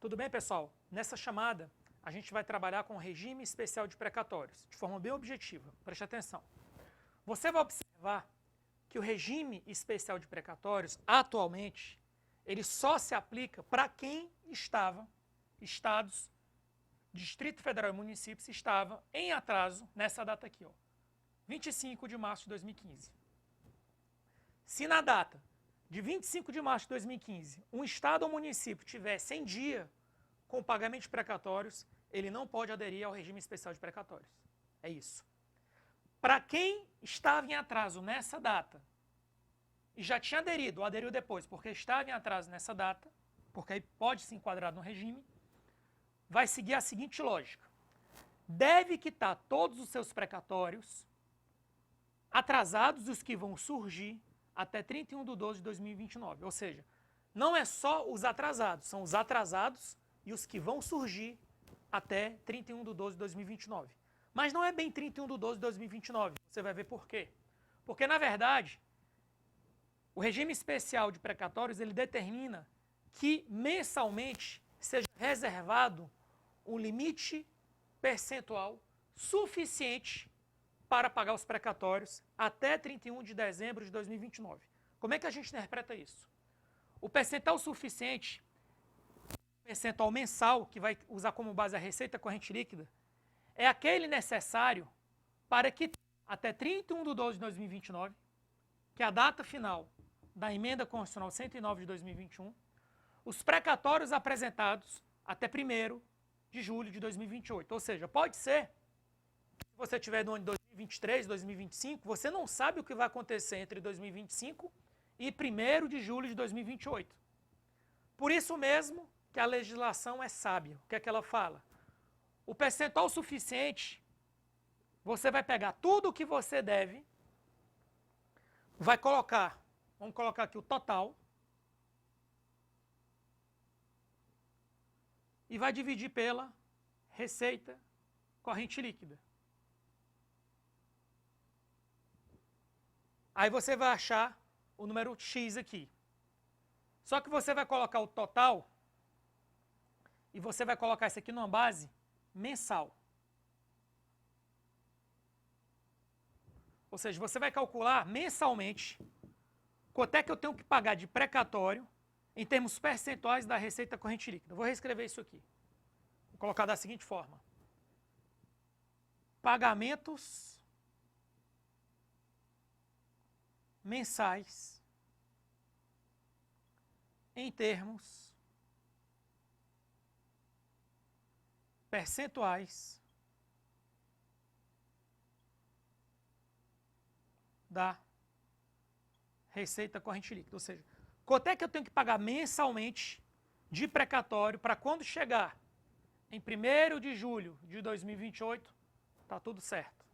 Tudo bem, pessoal? Nessa chamada, a gente vai trabalhar com o regime especial de precatórios, de forma bem objetiva. Preste atenção. Você vai observar que o regime especial de precatórios, atualmente, ele só se aplica para quem estados, Distrito Federal e municípios estavam em atraso nessa data aqui, ó, 25 de março de 2015. Se na data de 25 de março de 2015, um estado ou município tivesse em dia com o pagamento de precatórios, ele não pode aderir ao regime especial de precatórios. É isso. Para quem estava em atraso nessa data e já tinha aderido, ou aderiu depois, porque estava em atraso nessa data, porque aí pode se enquadrar no regime, vai seguir a seguinte lógica. Deve quitar todos os seus precatórios atrasados, os que vão surgir até 31/12/2029. Ou seja, não é só os atrasados, são os atrasados e os que vão surgir até 31/12/2029. Mas não é bem 31/12/2029, você vai ver por quê. Porque, na verdade, o regime especial de precatórios, ele determina que mensalmente seja reservado um limite percentual suficiente para pagar os precatórios até 31 de dezembro de 2029. Como é que a gente interpreta isso? O percentual suficiente, percentual mensal, que vai usar como base a receita corrente líquida, é aquele necessário para que até 31/12/2029, que é a data final da emenda constitucional 109 de 2021, os precatórios apresentados até 1º de julho de 2028. Ou seja, pode ser, se você estiver no ano de 2023, 2025, você não sabe o que vai acontecer entre 2025 e 1º de julho de 2028. Por isso mesmo que a legislação é sábia. O que é que ela fala? O percentual suficiente, você vai pegar tudo o que você deve, vai colocar, vamos colocar aqui o total, e vai dividir pela receita corrente líquida. Aí você vai achar o número X aqui. Só que você vai colocar o total e você vai colocar isso aqui numa base mensal. Ou seja, você vai calcular mensalmente quanto é que eu tenho que pagar de precatório em termos percentuais da receita corrente líquida. Vou reescrever isso aqui. Vou colocar da seguinte forma. Pagamentos mensais em termos percentuais da receita corrente líquida. Ou seja, quanto é que eu tenho que pagar mensalmente de precatório para quando chegar em 1º de julho de 2028, está tudo certo.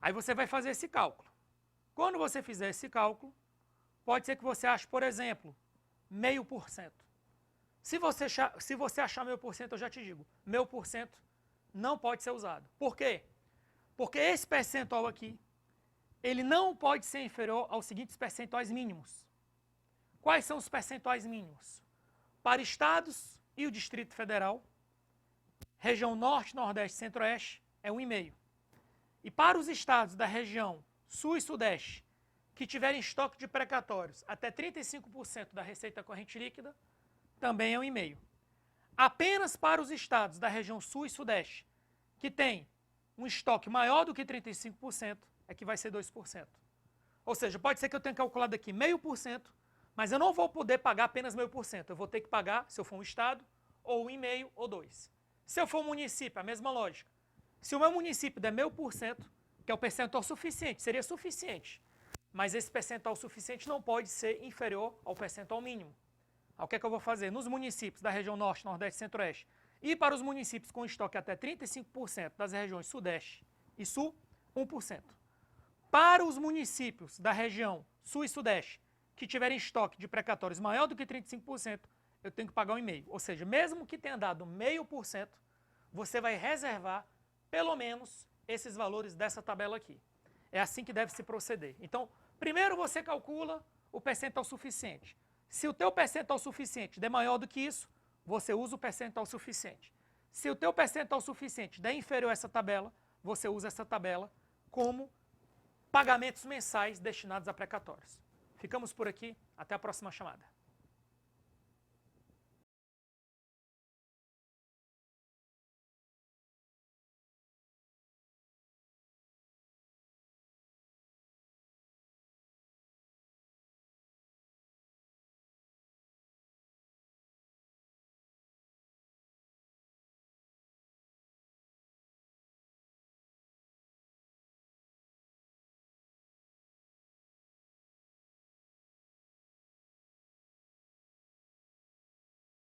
Aí você vai fazer esse cálculo. Quando você fizer esse cálculo, pode ser que você ache, por exemplo, 0,5%. Se você achar 0,5%, eu já te digo, 0,5% não pode ser usado. Por quê? Porque esse percentual aqui, ele não pode ser inferior aos seguintes percentuais mínimos. Quais são os percentuais mínimos? Para estados e o Distrito Federal, região Norte, Nordeste e Centro-Oeste, é 1,5%. E para os estados da região Sul e Sudeste, que tiverem estoque de precatórios até 35% da receita corrente líquida, também é 1,5%. Apenas para os estados da região Sul e Sudeste, que tem um estoque maior do que 35%, é que vai ser 2%. Ou seja, pode ser que eu tenha calculado aqui 0,5%, mas eu não vou poder pagar apenas 0,5%. Eu vou ter que pagar, se eu for um estado, ou 1,5% ou 2%. Se eu for um município, a mesma lógica. Se o meu município der 0,5%, que é o percentual suficiente, seria suficiente. Mas esse percentual suficiente não pode ser inferior ao percentual mínimo. O que é que eu vou fazer? Nos municípios da região Norte, Nordeste e Centro-Oeste, e para os municípios com estoque até 35% das regiões Sudeste e Sul, 1%. Para os municípios da região Sul e Sudeste, que tiverem estoque de precatórios maior do que 35%, eu tenho que pagar 1,5%. Ou seja, mesmo que tenha dado 0,5%, você vai reservar pelo menos esses valores dessa tabela aqui. É assim que deve se proceder. Então, primeiro você calcula o percentual suficiente. Se o teu percentual suficiente der maior do que isso, você usa o percentual suficiente. Se o teu percentual suficiente der inferior a essa tabela, você usa essa tabela como pagamentos mensais destinados a precatórios. Ficamos por aqui, até a próxima chamada.